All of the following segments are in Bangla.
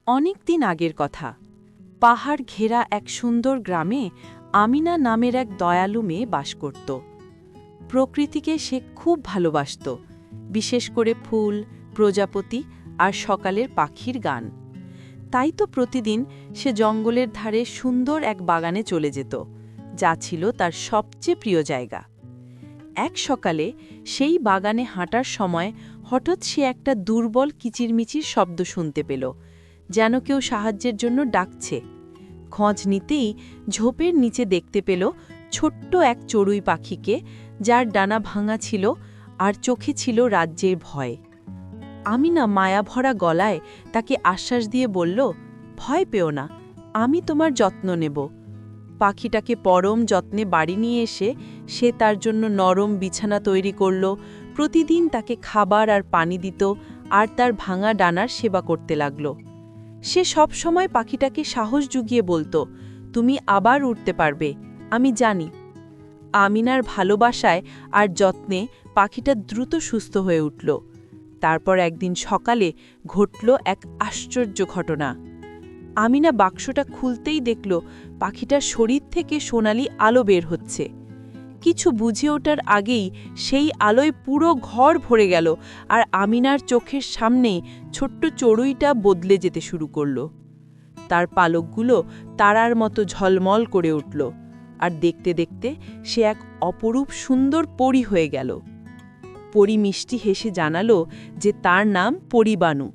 অনেক দিন আগের কথা। পাহাড় ঘেরা এক সুন্দর গ্রামে আমিনা নামের এক দয়ালু মেয়ে বাস করত। প্রকৃতিকে সে খুব ভালোবাসত, বিশেষ করে ফুল, প্রজাপতি আর সকালের পাখির গান। তাই তো প্রতিদিন সে জঙ্গলের ধারে সুন্দর এক বাগানে চলে যেত, যা ছিল তার সবচেয়ে প্রিয় জায়গা। এক সকালে সেই বাগানে হাঁটার সময় হঠাৎ সে একটা দুর্বল কিচিরমিচির শব্দ শুনতে পেল, যেন কেউ সাহায্যের জন্য ডাকছে। খোঁজ নিতেই ঝোপের নিচে দেখতে পেল ছোট্ট এক চড়ুই পাখিকে, যার ডানা ভাঙা ছিল আর চোখে ছিল রাজ্যের ভয়। আমিনা মায়াভরা গলায় তাকে আশ্বাস দিয়ে বলল, ভয় পেও না, আমি তোমার যত্ন নেব। পাখিটাকে পরম যত্নে বাড়ি নিয়ে এসে সে তার জন্য নরম বিছানা তৈরি করল, প্রতিদিন তাকে খাবার আর পানি দিত আর তার ভাঙা ডানার সেবা করতে লাগল। সে সব সময় পাখিটাকে সাহস জুগিয়ে বলতো, তুমি আবার উঠতে পারবে, আমি জানি। আমিনার ভালোবাসায় আর যত্নে পাখিটা দ্রুত সুস্থ হয়ে উঠল। তারপর একদিন সকালে ঘটল এক আশ্চর্য ঘটনা। আমিনা বাক্সটা খুলতেই দেখল পাখিটার শরীর থেকে সোনালি আলো বের হচ্ছে। কিছু বুঝে ওঠার আগেই সেই আলোয় পুরো ঘর ভরে গেল, আর আমিনার চোখের সামনেই ছোট্ট চড়ুইটা বদলে যেতে শুরু করল। তার পালকগুলো তারার মতো ঝলমল করে উঠল, আর দেখতে দেখতে সে এক অপরূপ সুন্দর পরী হয়ে গেল। পরী মিষ্টি হেসে জানালো যে তার নাম পরিবানু,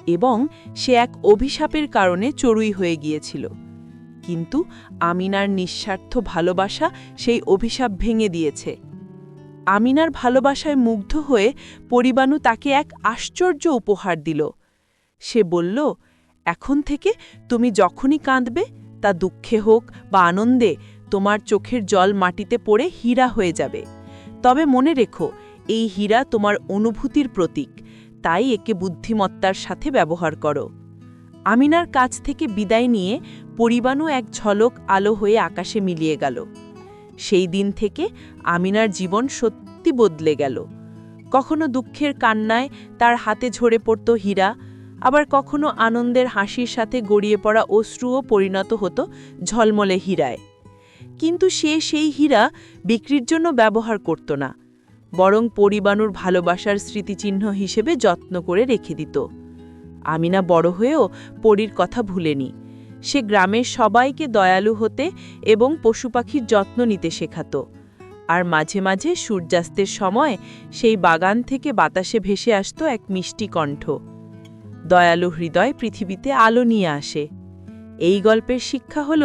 এবং সে এক অভিশাপের কারণে চড়ুই হয়ে গিয়েছিল। কিন্তু আমিনার নিঃস্বার্থ ভালোবাসা সেই অভিশাপ ভেঙে দিয়েছে। আমিনার ভালোবাসায় মুগ্ধ হয়ে পরিবানু তাকে এক আশ্চর্য উপহার দিল। সে বলল, এখন থেকে তুমি যখনই কাঁদবে, তা দুঃখে হোক বা আনন্দে, তোমার চোখের জল মাটিতে পড়ে হীরা হয়ে যাবে। তবে মনে রেখো, এই হীরা তোমার অনুভূতির প্রতীক, তাই একে বুদ্ধিমত্তার সাথে ব্যবহার করো। আমিনার কাছ থেকে বিদায় নিয়ে পরিবানু এক ঝলক আলো হয়ে আকাশে মিলিয়ে গেল। সেই দিন থেকে আমিনার জীবন সত্যি বদলে গেল। কখনো দুঃখের কান্নায় তার হাতে ঝরে পড়ত হীরা, আবার কখনো আনন্দের হাসির সাথে গড়িয়ে পড়া অশ্রুও পরিণত হতো ঝলমলে হীরায়। কিন্তু সে সেই হীরা বিক্রির জন্য ব্যবহার করত না, বরং পরিবানুর ভালোবাসার স্মৃতিচিহ্ন হিসেবে যত্ন করে রেখে দিত। আমিনা বড় হয়েও পরীর কথা ভুলেনি। সে গ্রামের সবাইকে দয়ালু হতে এবং পশুপাখির যত্ন নিতে শেখাত। আর মাঝে মাঝে সূর্যাস্তের সময় সেই বাগান থেকে বাতাসে ভেসে আসত এক মিষ্টি কণ্ঠ। দয়ালু হৃদয় পৃথিবীতে আলো নিয়ে আসে। এই গল্পের শিক্ষা হল,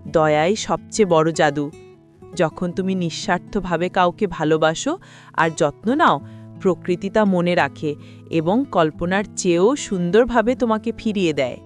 দয়াই সবচেয়ে বড় জাদু। যখন তুমি নিঃস্বার্থভাবে কাউকে ভালোবাসো আর যত্ন নাও, প্রকৃতি তা মনে রাখে এবং কল্পনার চেয়েও সুন্দরভাবে তোমাকে ফিরিয়ে দেয়।